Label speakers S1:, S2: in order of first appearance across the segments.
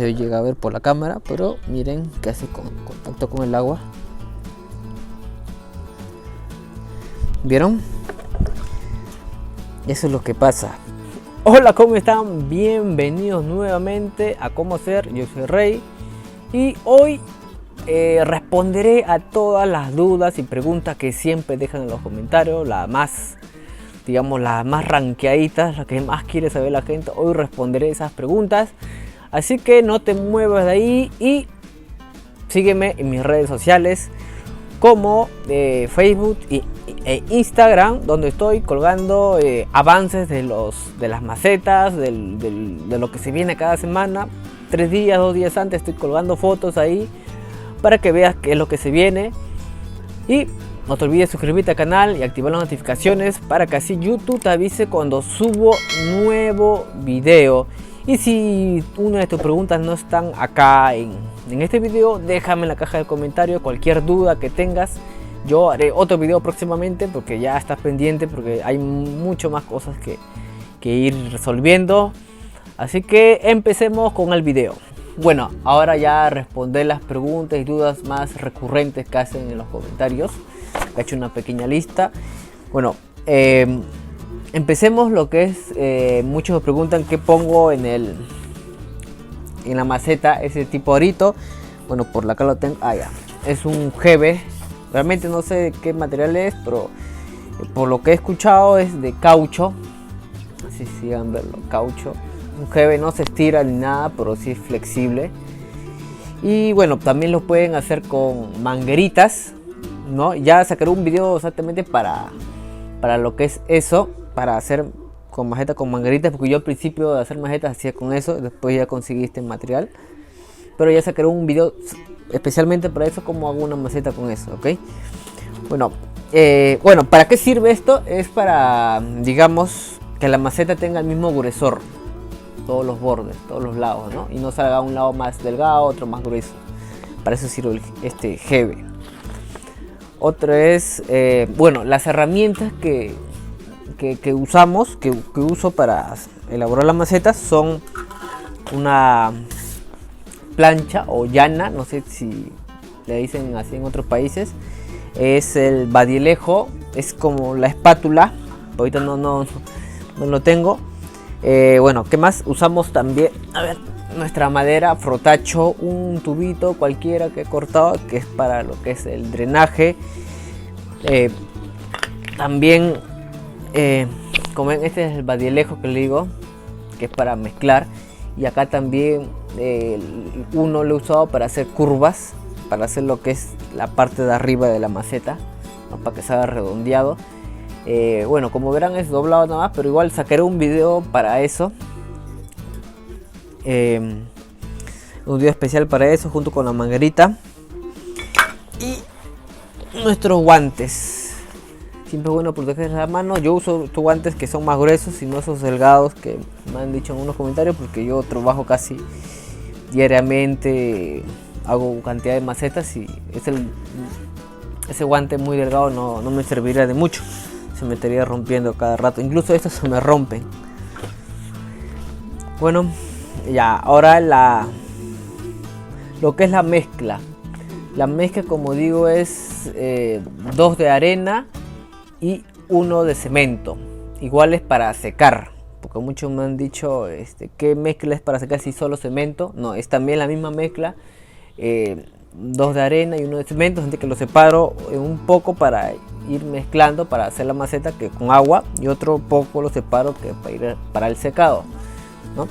S1: se llega a ver por la cámara, pero miren que hace contacto con el agua. ¿Vieron? Eso es lo que pasa. Hola, ¿cómo están? Bienvenidos nuevamente a Cómo Hacer. Yo soy Rey y hoy responderé a todas las dudas y preguntas que siempre dejan en los comentarios, las más rankeaditas, las que más quiere saber la gente. Hoy responderé esas preguntas, así que no te muevas de ahí y sígueme en mis redes sociales como Facebook e Instagram, donde estoy colgando avances de las macetas, de lo que se viene cada semana. 2 días antes estoy colgando fotos ahí para que veas qué es lo que se viene. Y no te olvides suscribirte al canal y activar las notificaciones para que así YouTube te avise cuando subo nuevo video. Y si una de tus preguntas no están acá en este video, déjame en la caja de comentarios cualquier duda que tengas. Yo haré otro video próximamente porque ya estás pendiente, porque hay mucho más cosas que ir resolviendo. Así que empecemos con el video. Bueno, ahora ya responder las preguntas y dudas más recurrentes que hacen en los comentarios. He hecho una pequeña lista. Bueno, empecemos lo que es, muchos me preguntan qué pongo en la maceta, ese tipo arito. Bueno, por acá lo tengo, ya, es un GB, realmente no sé de qué material es, pero por lo que he escuchado es de caucho, así sigan verlo, caucho. Un GB no se estira ni nada, pero sí es flexible. Y bueno, también lo pueden hacer con mangueritas, ¿no? Ya sacaré un video exactamente para lo que es eso, para hacer con maceta con mangueritas, porque yo al principio de hacer macetas hacía con eso, después ya conseguí este material, pero ya sacaré un video especialmente para eso, cómo hago una maceta con eso, ¿ok? Bueno, ¿para qué sirve esto? Es para, digamos, que la maceta tenga el mismo gruesor, todos los bordes, todos los lados, ¿no? Y no salga un lado más delgado, otro más grueso. Para eso sirve este GB. Otro es, las herramientas que usamos, que uso para elaborar las macetas son una plancha o llana, no sé si le dicen así en otros países. Es el badielejo, es como la espátula, ahorita no lo tengo. ¿Qué más? Usamos también, nuestra madera, frotacho, un tubito cualquiera que he cortado, que es para lo que es el drenaje. También, como ven, este es el badielejo que le digo, que es para mezclar. Y acá también uno lo he usado para hacer curvas, para hacer lo que es la parte de arriba de la maceta, ¿no? Para que se haga redondeado. Como verán es doblado nada más, pero igual sacaré un video para eso, un video especial para eso junto con la manguerita y nuestros guantes. Siempre es bueno proteger la mano. Yo uso estos guantes que son más gruesos y no esos delgados que me han dicho en unos comentarios, porque yo trabajo casi diariamente, hago cantidad de macetas y ese guante muy delgado no me serviría de mucho. Se me estaría rompiendo cada rato, incluso estos se me rompen. Bueno, ya, ahora lo que es la mezcla. La mezcla, como digo, es 2 de arena y 1 de cemento. Igual es para secar, porque muchos me han dicho ¿qué mezcla es para secar si solo cemento? No, es también la misma mezcla, 2 de arena y 1 de cemento, que lo separo un poco para ir mezclando para hacer la maceta, que con agua, y otro poco lo separo que para el secado, ¿no?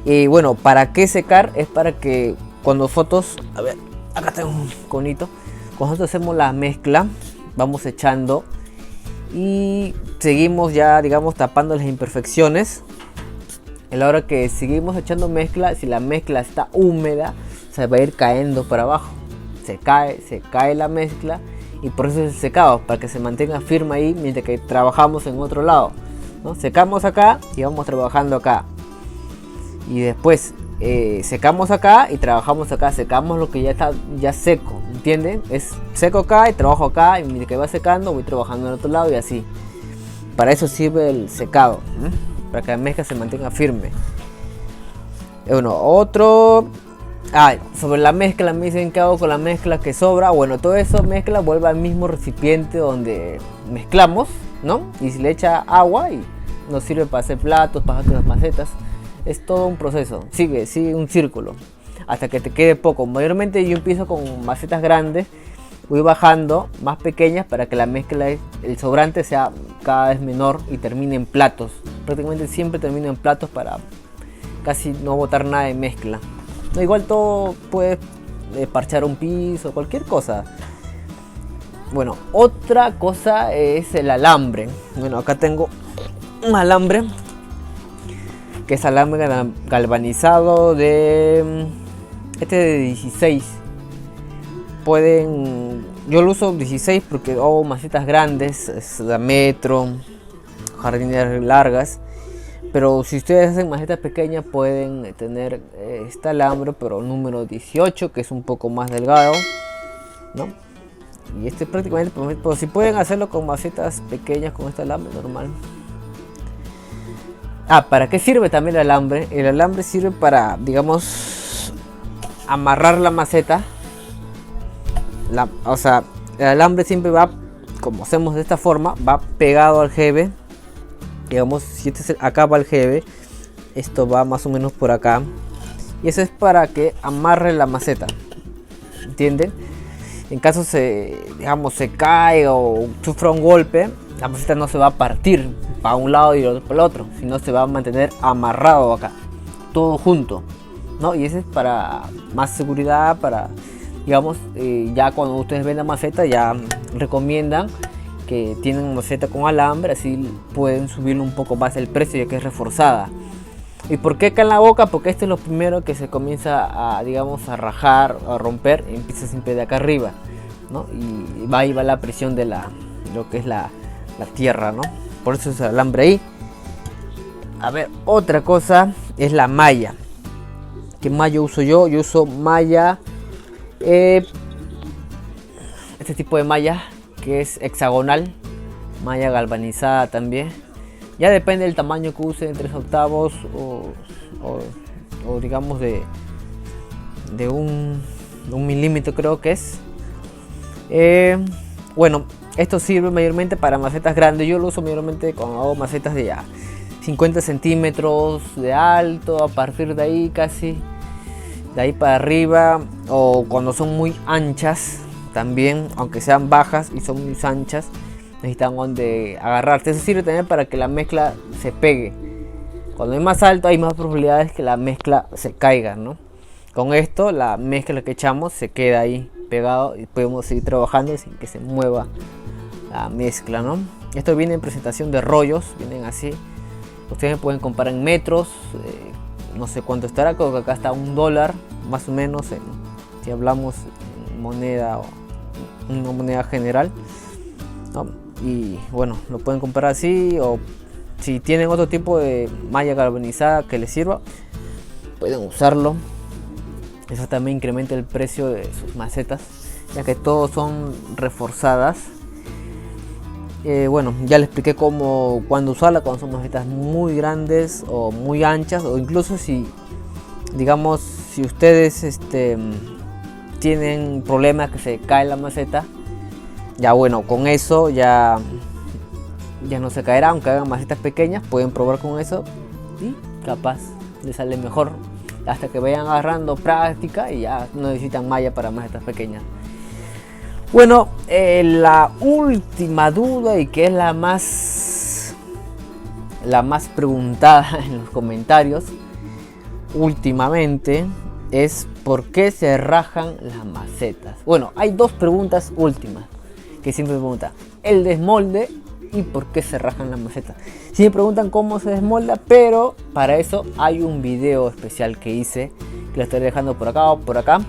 S1: Y bueno, ¿para qué secar? Es para que cuando nosotros, acá tengo un conito, cuando nosotros hacemos la mezcla, vamos echando y seguimos ya, digamos, tapando las imperfecciones. A la hora que seguimos echando mezcla, si la mezcla está húmeda, se va a ir cayendo para abajo, se cae la mezcla, y por eso es el secado, para que se mantenga firme ahí mientras que trabajamos en otro lado, ¿no? Secamos acá y vamos trabajando acá, y después secamos acá y trabajamos acá, secamos lo que ya está ya seco, ¿entienden? Es seco acá y trabajo acá, y mientras que va secando voy trabajando en el otro lado, y así. Para eso sirve el secado, ¿eh? Para que la mezcla se mantenga firme. Bueno, otro Sobre la mezcla me dicen qué hago con la mezcla que sobra. Bueno, todo eso mezcla vuelve al mismo recipiente donde mezclamos, ¿no? Y si le echa agua y nos sirve para hacer platos, para hacer las macetas. Es todo un proceso, sigue un círculo hasta que te quede poco. Mayormente yo empiezo con macetas grandes, voy bajando más pequeñas para que la mezcla, el sobrante sea cada vez menor y termine en platos. Prácticamente siempre termino en platos para casi no botar nada de mezcla. No, igual todo puedes parchar un piso, cualquier cosa. Bueno, otra cosa es el alambre. Bueno, acá tengo un alambre que es alambre galvanizado de de 16. Yo lo uso 16 porque hago macetas grandes, es de metro, jardineras largas. Pero si ustedes hacen macetas pequeñas pueden tener este alambre, pero número 18, que es un poco más delgado, ¿no? Y este prácticamente, pero si pueden hacerlo con macetas pequeñas con este alambre normal. ¿Para qué sirve también el alambre? El alambre sirve para, digamos, amarrar la maceta. O sea, el alambre siempre va, como hacemos de esta forma, va pegado al jeve. Digamos, si acá va el jeve, esto va más o menos por acá. Y eso es para que amarre la maceta. ¿Entienden? En caso se cae o sufra un golpe, la maceta no se va a partir para un lado y el otro para el otro, sino se va a mantener amarrado acá, todo junto, ¿no? Y ese es para más seguridad, para, digamos, ya cuando ustedes ven la maceta ya recomiendan que tienen maceta con alambre, así pueden subirle un poco más el precio ya que es reforzada. ¿Y por qué acá en la boca? Porque este es lo primero que se comienza a, digamos, a rajar, a romper, y empieza siempre de acá arriba, ¿no? Y ahí va la presión de lo que es la tierra, ¿no? Por eso es el alambre ahí. A ver, otra cosa es la malla. ¿Qué malla uso yo? Yo uso malla, este tipo de malla que es hexagonal, malla galvanizada también. Ya depende del tamaño que use, en 3/8 o digamos de un milímetro creo que es. Bueno, esto sirve mayormente para macetas grandes. Yo lo uso mayormente cuando hago macetas de ya 50 centímetros de alto, a partir de ahí casi, de ahí para arriba, o cuando son muy anchas también, aunque sean bajas y son muy anchas, necesitan donde agarrarse. Eso sirve también para que la mezcla se pegue. Cuando es más alto hay más probabilidades que la mezcla se caiga, ¿no? Con esto la mezcla que echamos se queda ahí pegado y podemos seguir trabajando sin que se mueva la mezcla, ¿no? Esto viene en presentación de rollos, vienen así. Ustedes pueden comprar en metros, no sé cuánto estará, creo que acá está $1 más o menos, si hablamos en moneda o una moneda general, ¿no? Y bueno, lo pueden comprar así, o si tienen otro tipo de malla galvanizada que les sirva, pueden usarlo. Eso también incrementa el precio de sus macetas, ya que todos son reforzadas. Bueno, ya les expliqué cuándo usarla, cuando son macetas muy grandes o muy anchas, o incluso si, digamos, si ustedes tienen problemas que se cae la maceta, ya bueno, con eso ya no se caerá. Aunque hagan macetas pequeñas, pueden probar con eso y capaz les sale mejor, hasta que vayan agarrando práctica y ya no necesitan malla para macetas pequeñas. Bueno, la última duda, y que es la más preguntada en los comentarios últimamente, es ¿por qué se rajan las macetas? Bueno, hay dos preguntas últimas que siempre me preguntan: el desmolde y por qué se rajan las macetas. Si me preguntan cómo se desmolda, pero para eso hay un video especial que hice, que lo estaré dejando por acá o por acá,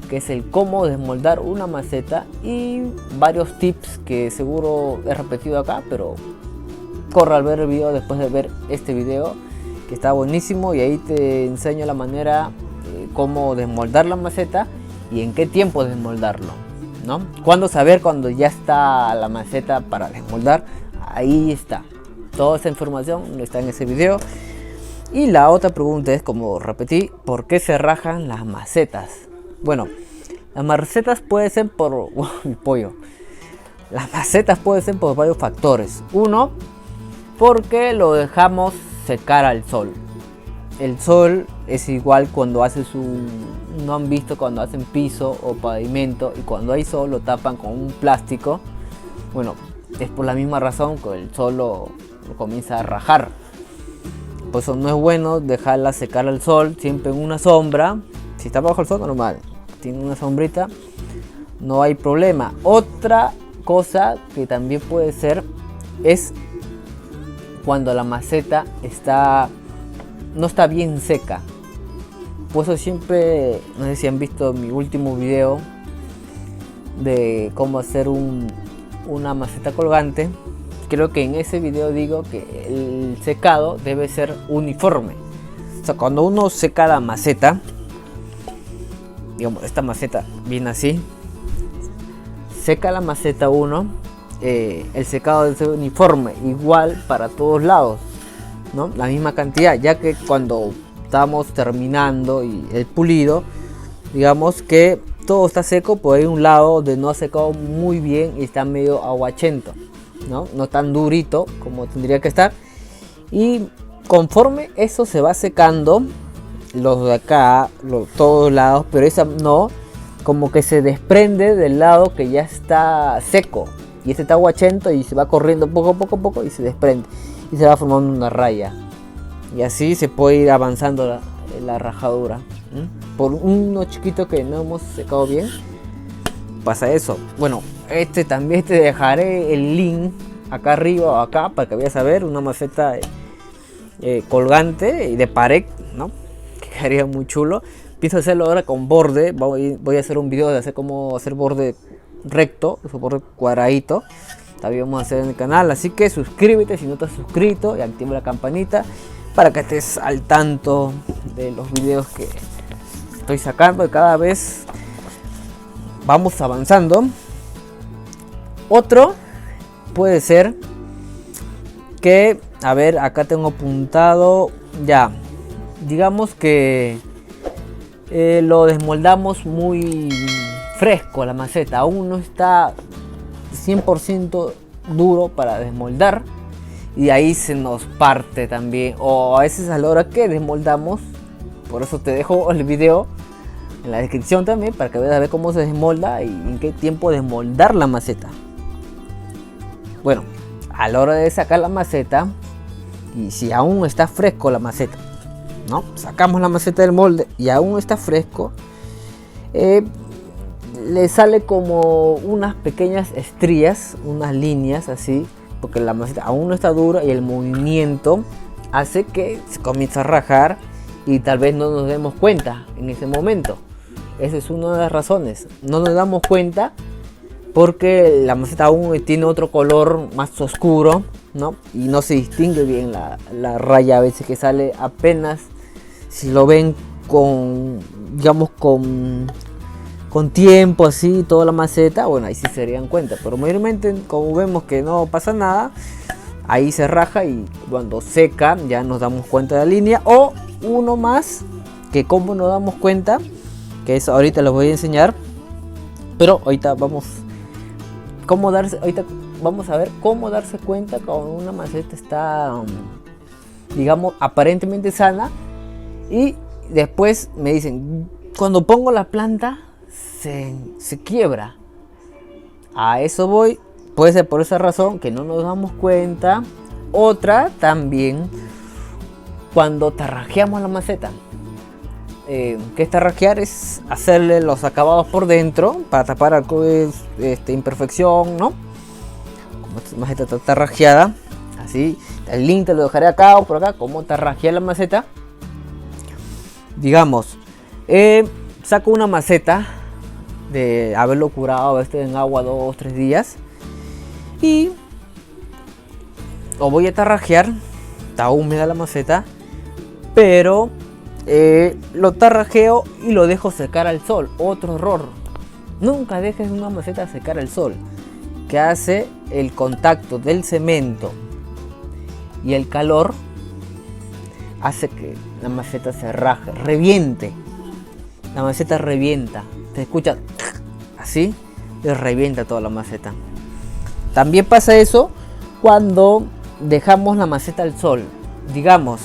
S1: que es el cómo desmoldar una maceta, y varios tips que seguro he repetido acá, pero corre al ver el video después de ver este video, que está buenísimo, y ahí te enseño la manera cómo desmoldar la maceta y en qué tiempo desmoldarlo, ¿no? Cuándo saber cuando ya está la maceta para desmoldar. Ahí está toda esa información, está en ese video. Y la otra pregunta es, como repetí, ¿por qué se rajan las macetas? Bueno, las macetas pueden ser por el pollo. Las macetas pueden ser por varios factores. Uno, porque lo dejamos secar al sol. El sol es igual cuando haces no han visto cuando hacen piso o pavimento y cuando hay sol lo tapan con un plástico. Bueno, es por la misma razón que el sol lo comienza a rajar. Por eso no es bueno dejarla secar al sol, siempre en una sombra. Si está bajo el sol, normal, tiene una sombrita, no hay problema. Otra cosa que también puede ser es cuando la maceta no está bien seca. Por eso siempre, no sé si han visto mi último video de cómo hacer una maceta colgante. Creo que en ese video digo que el secado debe ser uniforme. O sea, cuando uno seca la maceta, digamos, esta maceta viene así, seca la maceta uno, el secado debe ser uniforme, igual para todos lados, ¿no? La misma cantidad, ya que cuando estamos terminando y el pulido, digamos que todo está seco, por ahí un lado donde no ha secado muy bien y está medio aguachento, no tan durito como tendría que estar. Y conforme eso se va secando, los de acá, todos lados, pero esa no, como que se desprende del lado que ya está seco y este está aguachento y se va corriendo poco a poco y se desprende y se va formando una raya, y así se puede ir avanzando la rajadura. Por uno chiquito que no hemos secado bien, pasa eso. Bueno, también te dejaré el link acá arriba o acá para que vayas a ver una maceta colgante y de pared, ¿no? Que quedaría muy chulo. Pienso hacerlo ahora con borde. Voy a hacer un video de hacer cómo hacer borde recto, borde cuadradito. También vamos a hacer en el canal, así que suscríbete si no te has suscrito y activa la campanita para que estés al tanto de los videos que estoy sacando, y cada vez vamos avanzando. Otro puede ser que, a ver, acá tengo apuntado ya, digamos que lo desmoldamos muy fresco la maceta, aún no está 100% duro para desmoldar y ahí se nos parte también, o a veces a la hora que desmoldamos. Por eso te dejo el video en la descripción también para que veas a ver cómo se desmolda y en qué tiempo desmoldar la maceta. Bueno, a la hora de sacar la maceta, y si aún está fresco la maceta, ¿no? Sacamos la maceta del molde y aún está fresco, le sale como unas pequeñas estrías, unas líneas así, porque la maceta aún no está dura y el movimiento hace que se comience a rajar y tal vez no nos demos cuenta en ese momento. Esa es una de las razones. No nos damos cuenta porque la maceta aún tiene otro color más oscuro, ¿no? Y no se distingue bien la raya a veces que sale apenas. Si lo ven con, digamos, con tiempo así toda la maceta, bueno, ahí sí se darían cuenta. Pero mayormente, como vemos que no pasa nada, ahí se raja y cuando seca ya nos damos cuenta de la línea. O uno más, que como nos damos cuenta, que eso ahorita les voy a enseñar, pero ahorita vamos a ver cómo darse cuenta cuando una maceta está, digamos, aparentemente sana, y después me dicen, cuando pongo la planta se quiebra. A eso voy. Puede ser por esa razón que no nos damos cuenta. Otra también, cuando tarrajeamos la maceta. Que es tarrajear, es hacerle los acabados por dentro para tapar cualquier imperfección, ¿no? Como esta maceta está tarrajeada, así, el link te lo dejaré acá o por acá, cómo tarrajear la maceta. Digamos, saco una maceta de haberlo curado en agua 2-3 días y lo voy a tarrajear. Está húmeda la maceta, pero lo tarrajeo y lo dejo secar al sol. Otro error: nunca dejes una maceta secar al sol, que hace el contacto del cemento y el calor, hace que la maceta se raje, reviente. La maceta revienta, se escucha así y revienta toda la maceta. También pasa eso cuando dejamos la maceta al sol. Digamos,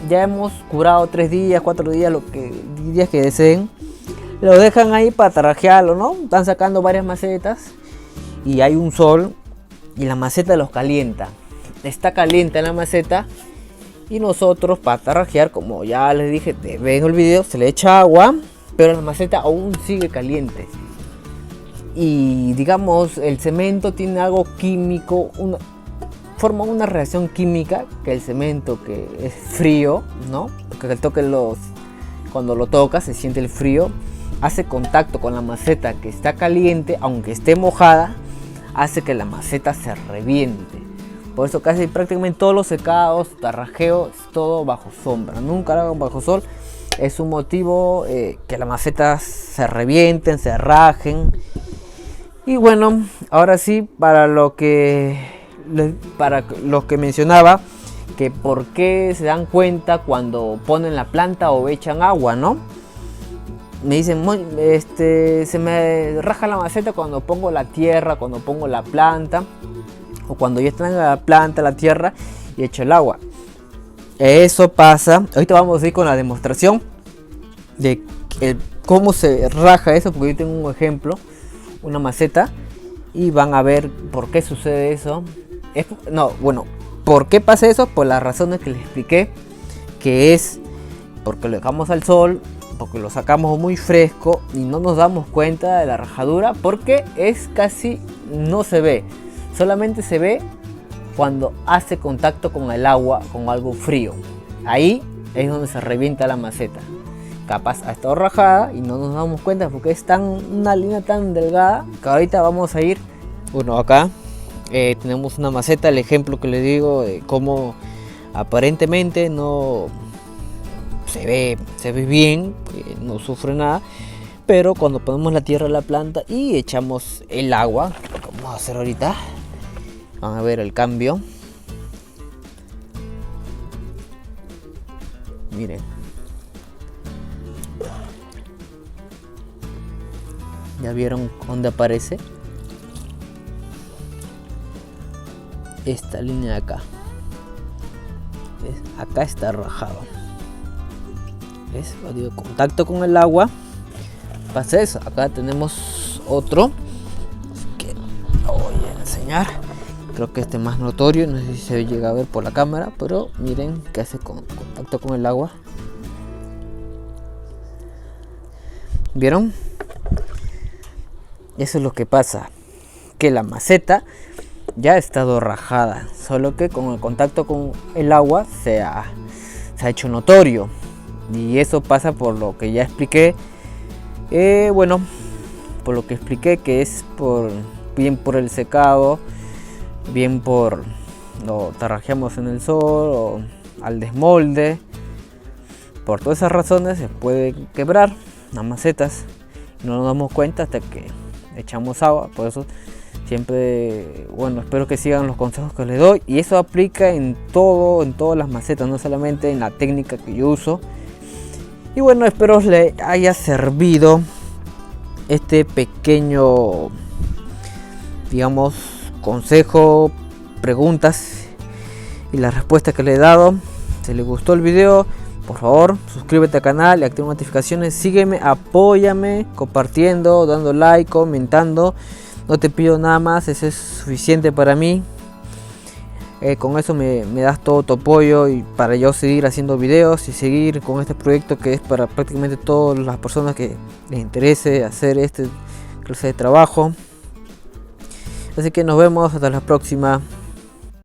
S1: ya hemos curado 3 días, 4 días, días que deseen. Lo dejan ahí para tarrajearlo, ¿no? Están sacando varias macetas y hay un sol y la maceta los calienta. Está caliente la maceta y nosotros para tarrajear, como ya les dije, ven el video, se le echa agua, pero la maceta aún sigue caliente. Y digamos, el cemento tiene algo químico, forma una reacción química que el cemento que es frío, ¿no? Porque el toque cuando lo tocas se siente el frío, hace contacto con la maceta que está caliente, aunque esté mojada, hace que la maceta se reviente. Por eso casi prácticamente todos los secados, tarrajeo, es todo bajo sombra, nunca lo hagan bajo sol. Es un motivo que las macetas se revienten, se rajen. Y bueno, ahora sí, para lo que mencionaba, que por qué se dan cuenta cuando ponen la planta o echan agua, ¿no? Me dicen, se me raja la maceta cuando pongo la tierra, cuando pongo la planta, o cuando ya está en la planta, la tierra, y echo el agua. Eso pasa. Ahorita vamos a ir con la demostración de cómo se raja eso, porque yo tengo un ejemplo, una maceta, y van a ver por qué sucede eso. ¿Por qué pasa eso? Por las razones que les expliqué, que es porque lo dejamos al sol, porque lo sacamos muy fresco y no nos damos cuenta de la rajadura, porque no se ve, solamente se ve cuando hace contacto con el agua, con algo frío. Ahí es donde se revienta la maceta. Capaz ha estado rajada y no nos damos cuenta porque es una línea tan delgada que ahorita vamos a ir. Bueno, acá tenemos una maceta, el ejemplo que les digo de cómo aparentemente no se ve bien, no sufre nada, pero cuando ponemos la tierra a la planta y echamos el agua, lo que vamos a hacer ahorita, van a ver el cambio. Miren, ¿ya vieron dónde aparece? Esta línea de acá. ¿Ves? Acá está rajado. ¿Ves? Contacto con el agua. Pasa eso. Acá tenemos otro. Así que lo voy a enseñar. Creo que este es más notorio. No sé si se llega a ver por la cámara. Pero miren que hace contacto con el agua. ¿Vieron? Eso es lo que pasa, que la maceta ya ha estado rajada, solo que con el contacto con el agua se ha hecho notorio, y eso pasa por lo que ya expliqué. Por lo que expliqué, que es bien por el secado, bien por lo tarrajeamos en el sol o al desmolde. Por todas esas razones se puede quebrar las macetas, no nos damos cuenta hasta que echamos agua. Por eso siempre, espero que sigan los consejos que les doy, y eso aplica en todas las macetas, no solamente en la técnica que yo uso. Y bueno, espero les haya servido este pequeño, digamos, consejo, preguntas y las respuestas que le he dado. Si les gustó el video, por favor, suscríbete al canal y activa notificaciones. Sígueme, apóyame compartiendo, dando like, comentando. No te pido nada más, eso es suficiente para mí. Con eso me das todo tu apoyo y para yo seguir haciendo videos y seguir con este proyecto que es para prácticamente todas las personas que les interese hacer este clase de trabajo. Así que nos vemos hasta la próxima.